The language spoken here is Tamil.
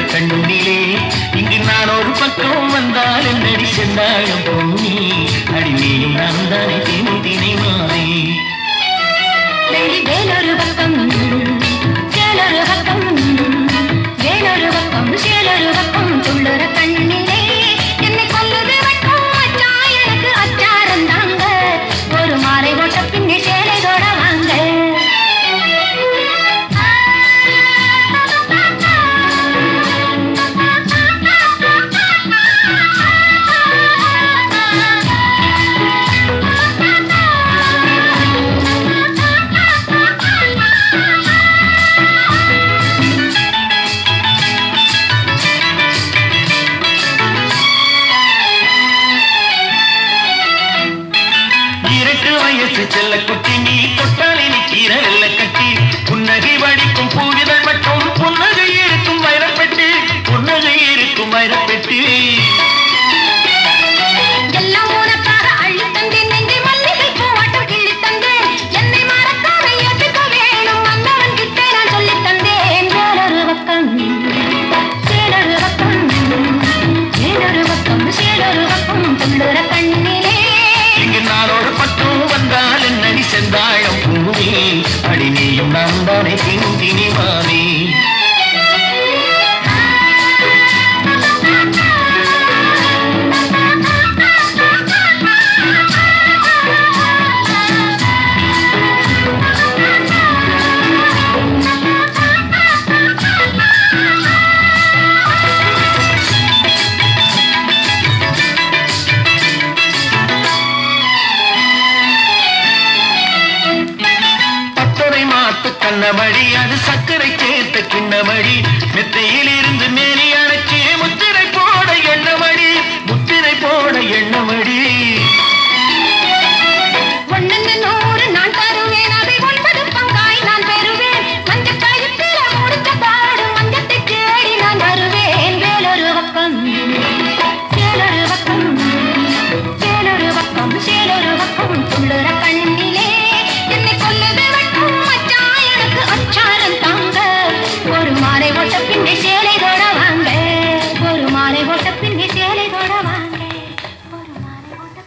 கண்ணிலே இங்கு நான் ஒரு பக்கம் வந்தால் என்னடி செந்தாழம் பொன்னி அடிமையும் நான் தானே தினை தினை மாறி வேலொரு பக்கம் சேலொரு பக்கம் வேலொரு பக்கம் சேலொரு பக்கம் துள்ளுற கண்ணிலே என்னை கொல்லுது வட்டம் அச்சா எனக்கு அச்சாரம் தாங்க ஒரு மாலை ஓட்ட பின்னே சேலை தொட வாங்க செல்ல குட்டி நீ தொட்டாலே நிற்கிற வெள்ள கட்டி புன்னகை வடிக்கும் பூவிதழ் மட்டும் புன்னகை இருக்கும் வைரப்பெட்டு புன்னகை இருக்கும் வைரப்பெட்டு எல்லாம் உனக்காக அள்ளி தந்தேன் நெஞ்சை மல்லிகை பூவாட்டம் கிள்ளி தந்தேன் என்னை மறக்காத ஏற்றுக்க வேணும் வந்தவன் கிட்டே நான் சொல்லி தந்தேன் வேலொரு பக்கம் சேலொரு பக்கம் வேலொரு பக்கம் சேலொரு பக்கம் துள்ளுற கண்ணிலே இங்கு நாளோடு பட்டும் வந்தால் என்னடி செந்தாழம் பூவே அடிமையும் நான் தானே தினி தினி மாறி கண்ணமடி அது சர்க்கரை சேர்த்த கிண்ணமடி மெத்தையில் இருந்து மேலே